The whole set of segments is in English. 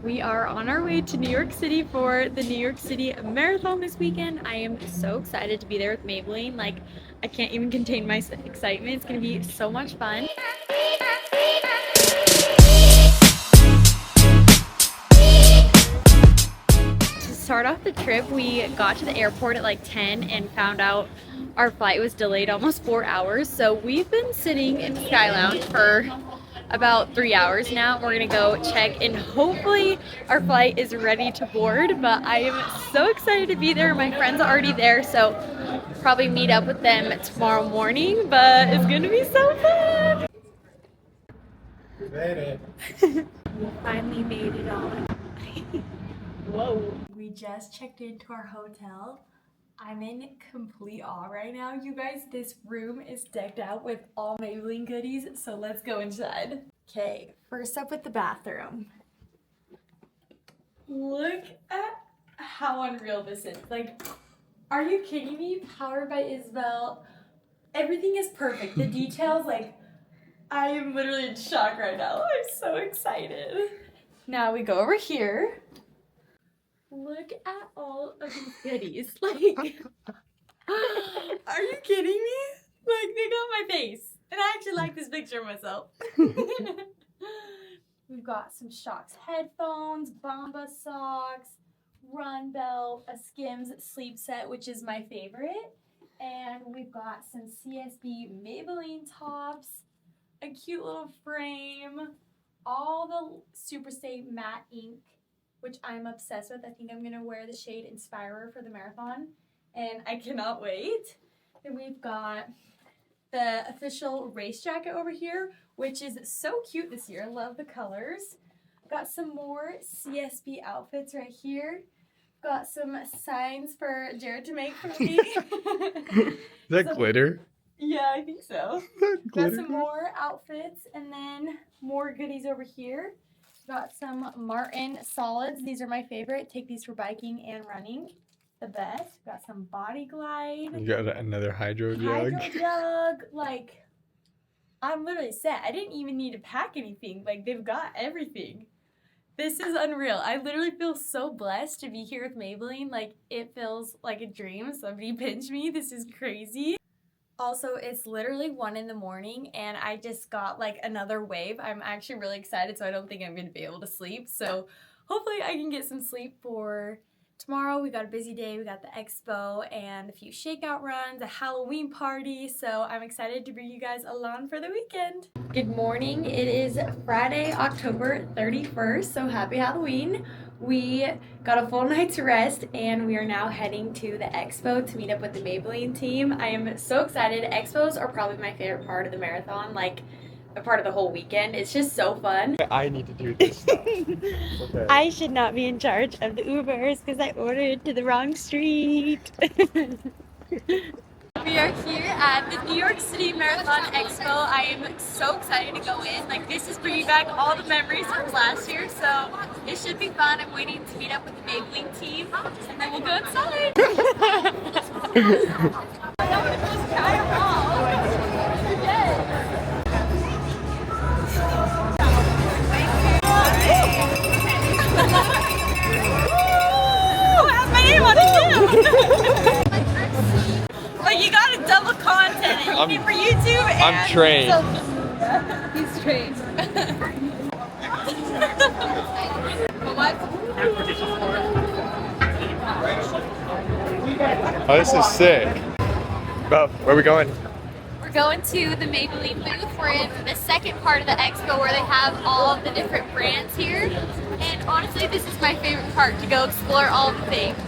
We are on our way to New York City for the New York City Marathon this weekend. I am so excited to be there with Maybelline. Like, I can't even contain my excitement. It's gonna be so much fun. To start off the trip, we got to the airport at like 10 and found out our flight was delayed almost 4 hours. So we've been sitting in Sky Lounge for about 3 hours now. We're gonna go check and hopefully our flight is ready to board, but I am so excited to be there. My friends are already there, so probably meet up with them tomorrow morning, but it's gonna be so fun. We made it. We finally made it on. Whoa. We just checked into our hotel. I'm in complete awe right now, you guys. This room is decked out with all Maybelline goodies, so let's go inside. Okay, first up with the bathroom. Look at how unreal this is. Like, are you kidding me? Powered by Isabel. Everything is perfect. The details, like, I am literally in shock right now. I'm so excited. Now we go over here. Look at all of these goodies. Like, are you kidding me? Like, they got my face. And I actually like this picture of myself. We've got some Shocks headphones, Bomba socks, Run belt, a Skims sleep set, which is my favorite. And we've got some CSB Maybelline tops, a cute little frame, all the Super Stay matte ink, which I'm obsessed with. I think I'm gonna wear the shade Inspirer for the marathon, and I cannot wait. Then we've got the official race jacket over here, which is so cute this year. Love the colors. Got some more CSB outfits right here. Got some signs for Jared to make for me. Is that glitter? Yeah, I think so. Got Glitter? some more outfits and then more goodies over here. Got some Martin solids. These are my favorite. Take these for biking and running. The best. Got some Body Glide. You got another hydro jug. Hydro jug. Like, I'm literally set. I didn't even need to pack anything. Like, they've got everything. This is unreal. I literally feel so blessed to be here with Maybelline. Like, it feels like a dream. Somebody pinch me. This is crazy. Also, it's literally 1 in the morning and I just got like another wave. I'm actually really excited, so I don't think I'm going to be able to sleep. So hopefully I can get some sleep for tomorrow. We got a busy day. We got the expo and a few shakeout runs, a Halloween party. So I'm excited to bring you guys along for the weekend. Good morning. It is Friday, October 31st. So happy Halloween. We got a full night's rest and we are now heading to the expo to meet up with the Maybelline team. I am so excited. Expos are probably my favorite part of the marathon, like a part of the whole weekend. It's just so fun. I need to do this stuff. Okay. I should not be in charge of the Ubers because I ordered to the wrong street. We are here at the New York City Marathon Expo. I am so excited to go in. Like, this is bringing back all the memories from last year, so it should be fun. I'm waiting to meet up with the Maybelline team, and then we'll go inside. Like, you got a double content. You need for YouTube and I'm trained. He's trained. Oh, this is sick. Well, where are we going? We're going to the Maybelline booth. We're in the second part of the expo where they have all of the different brands here. And honestly, this is my favorite part, to go explore all of the things.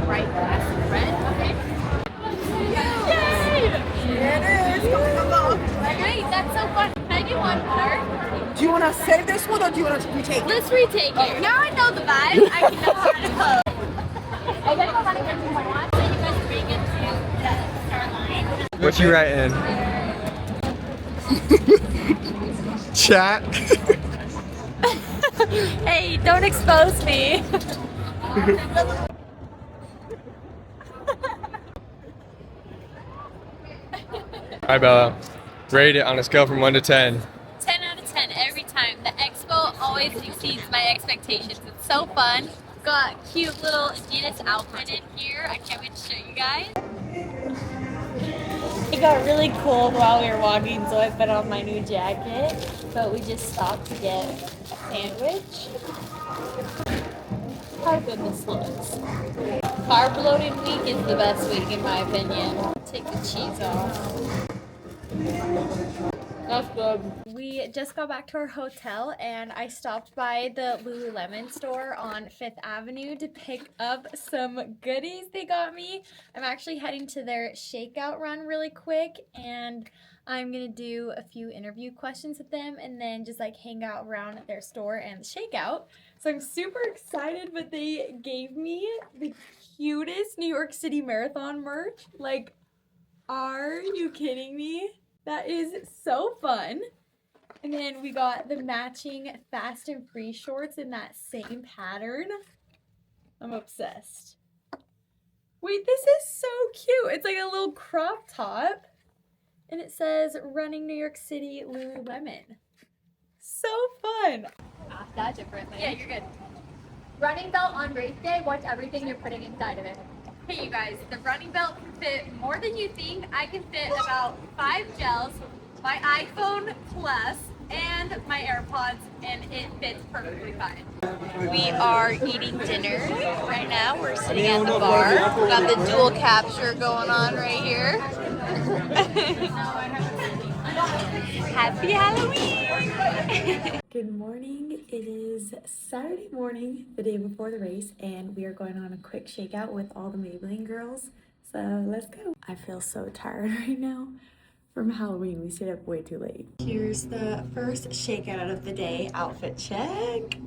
Right, red, okay. Yay! Here it is. Great, that's so fun. Can I do one more? Do you want to save this one or do you want to retake it? Let's retake it. Now I know the vibe. I can know how to pose. I gotta go run again for one. So you guys bring it to the start line. What you writing? Chat. Hey, don't expose me. Alright, Bella. Rate it on a scale from 1 to 10. 10. always exceeds my expectations. It's so fun. Got a cute little Adidas outfit in here. I can't wait to show you guys. It got really cold while we were walking, so I put on my new jacket. But we just stopped to get a sandwich. How good this looks. Carb loaded week is the best week in my opinion. Take the cheese off. That's good. We just got back to our hotel and I stopped by the Lululemon store on 5th Avenue to pick up some goodies they got me. I'm actually heading to their shakeout run really quick and I'm gonna do a few interview questions with them and then just like hang out around at their store and the shakeout. So I'm super excited, but they gave me the cutest New York City Marathon merch. Like, are you kidding me? That is so fun. And then we got the matching Fast and Free shorts in that same pattern. I'm obsessed. Wait, this is so cute. It's like a little crop top. And it says Running New York City Lululemon. So fun. Ask that differently. Yeah, you're good. Running belt on race day, what's everything you're putting inside of it? Hey you guys, the running belt can fit more than you think. I can fit about 5 gels, my iPhone Plus, and my AirPods, and it fits perfectly fine. We are eating dinner right now. We're sitting at the bar. We got the dual capture going on right here. Happy Halloween! Good morning. It is Saturday morning, the day before the race, and we are going on a quick shakeout with all the Maybelline girls. So let's go. I feel so tired right now from Halloween. We stayed up way too late. Here's the first shakeout of the day. Outfit check.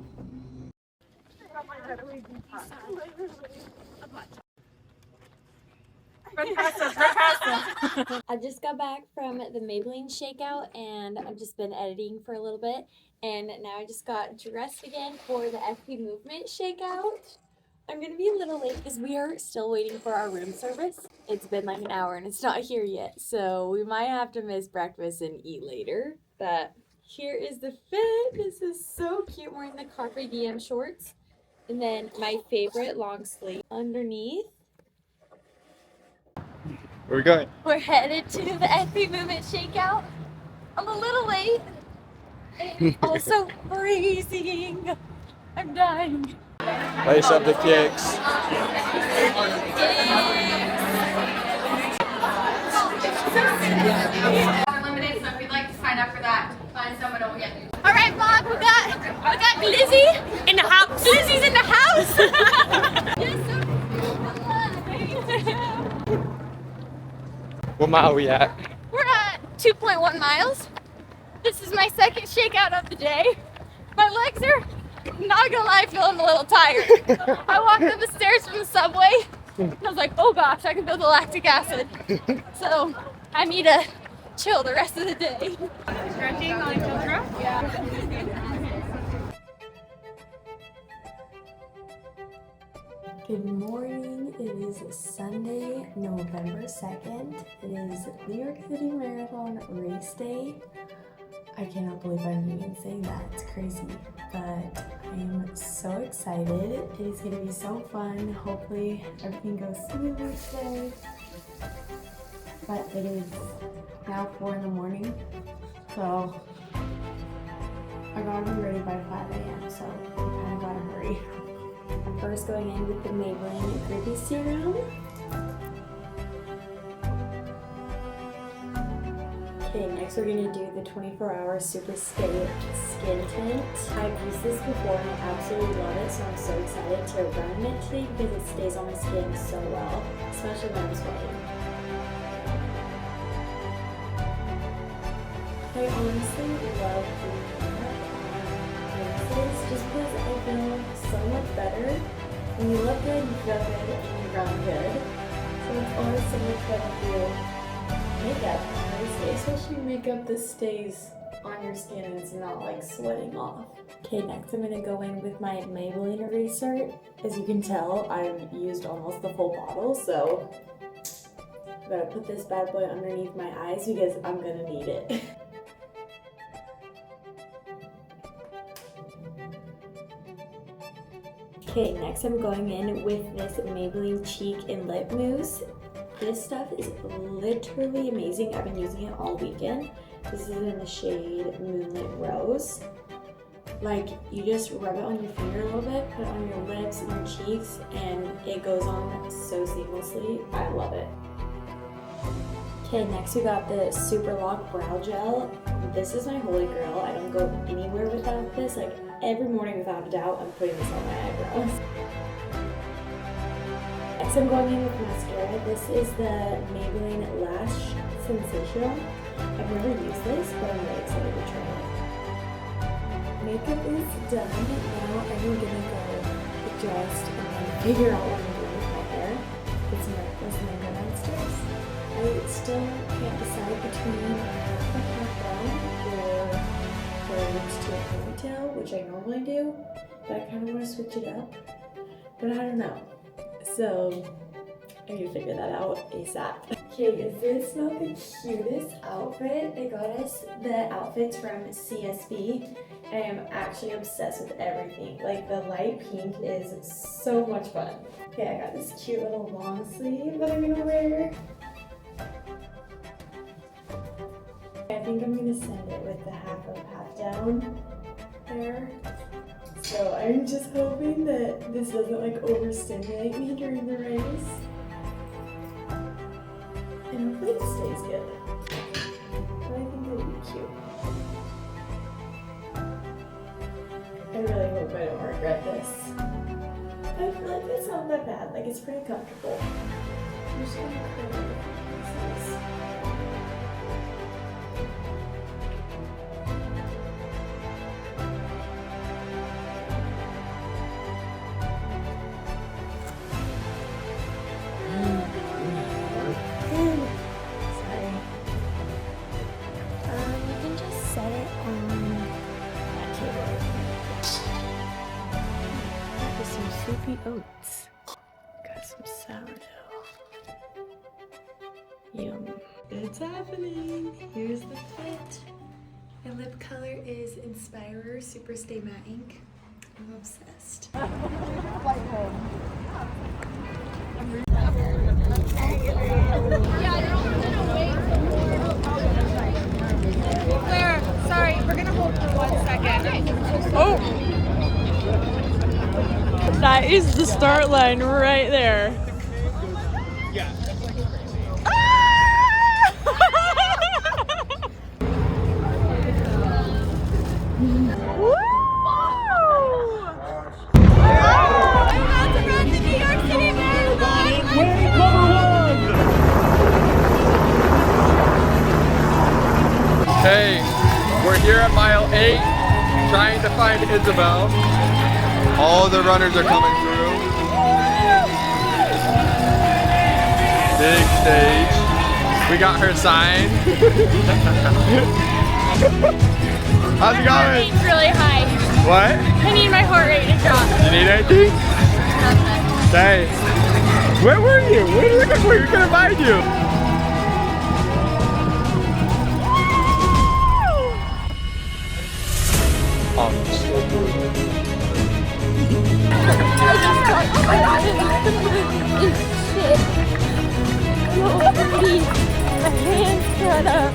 I just got back from the Maybelline shakeout and I've just been editing for a little bit, and now I just got dressed again for the FP Movement shakeout. I'm gonna be a little late because we are still waiting for our room service. It's been like an hour and it's not here yet, so we might have to miss breakfast and eat later. But here is the fit. This is so cute. I'm wearing the Carpe Diem shorts and then my favorite long sleeve underneath. Where are we going? We're headed to the FP Movement shakeout. I'm a little late. And also freezing. I'm dying. Lace up the kicks. Limited, so if you'd like to sign up for that, find someone over here. All right, vlog. We got Glizzy in the house. Glizzy's in the house. What mile are we at? We're at 2.1 miles. This is my second shakeout of the day. My legs are, not gonna lie, feeling a little tired. I walked up the stairs from the subway and I was like, oh gosh, I can feel the lactic acid. So I need to chill the rest of the day. Stretching on camera? Good morning. It is Sunday, November 2nd. It is New York City Marathon race day. I cannot believe I'm even saying that. It's crazy. But I am so excited. It is going to be so fun. Hopefully everything goes smoothly today. But it is now 4 in the morning. So I gotta be ready by 5 a.m. So I kind of gotta hurry. I'm first going in with the Maybelline Creepy Serum. Okay, next we're gonna do the 24-hour Super Stay Skin Tint. I've used this before and I absolutely love it, so I'm so excited to run it today because it stays on my skin so well, especially when I'm sweating. I honestly love doing makeup on faces just because I feel so much better. When you look good, you feel good, and you run good. So it's always so much fun to do makeup on this day, especially makeup that stays on your skin and it's not like sweating off. Okay, next I'm gonna go in with my Maybelline eraser. As you can tell, I've used almost the full bottle, so I'm gonna put this bad boy underneath my eyes because I'm gonna need it. Okay, next I'm going in with this Maybelline Cheek and Lip Mousse. This stuff is literally amazing. I've been using it all weekend. This is in the shade Moonlit Rose. Like, you just rub it on your finger a little bit, put it on your lips and your cheeks, and it goes on so seamlessly. I love it. Okay, next we got the Super Lock Brow Gel. This is my holy grail. I don't go anywhere without this. Like, every morning without a doubt, I'm putting this on my eyebrows. Next I'm going in with mascara. This is the Maybelline Lash Sensational. I've never used this, but I'm really excited to try it. Makeup is done. Now I'm gonna go adjust and then figure out what I'm doing with my hair. Get some breakfast and then go downstairs. I still can't decide between half brown or braids to a ponytail, which I normally do, but I kind of want to switch it up. But I don't know. So I need to figure that out ASAP. Okay, is this not the cutest outfit? They got us the outfits from CSB. I am actually obsessed with everything. Like, the light pink is so much fun. Okay, I got this cute little long sleeve that I'm gonna wear. I think I'm gonna send it with the half up, half down there. So I'm just hoping that this doesn't like overstimulate me during the race. And hopefully it stays good. But I think it'll be cute. I really hope I don't regret this. I feel like it's not that bad. Like, it's pretty comfortable. I'm just gonna curl it. It's nice. Soupy oats. Got some sourdough. Yum. It's happening. Here's the fit. My lip color is Inspirer Super Stay Matte Ink. I'm obsessed. Claire, sorry, we're gonna hold for 1 second. Oh! That is the start line right there. Hey, we're here at mile 8, trying to find Isabel. All the runners are coming through. Big stage. We got her sign. How's it going? It's really high. What? I need my heart rate to drop. You need anything? Hey. Where were you? What are you looking for? You're gonna find you. Oh, so brutal. Oh my god. Shit. Oh, please. My hands cut up.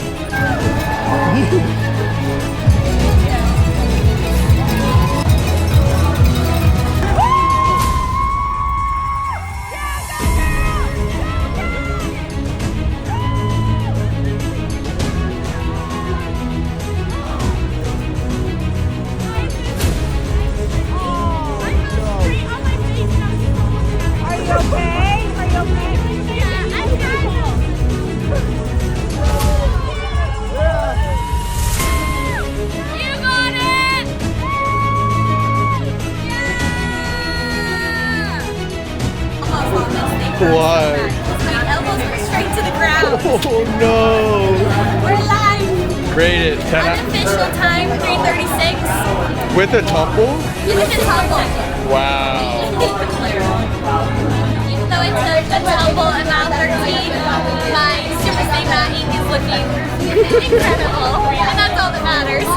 What? My elbows were straight to the ground. Oh no! We're live. Rated 10 out. Unofficial time 3:36. With a tumble? With a tumble. Wow. Even though it's a tumble at mile 13, my super stay matte ink is looking incredible, and that's all that matters.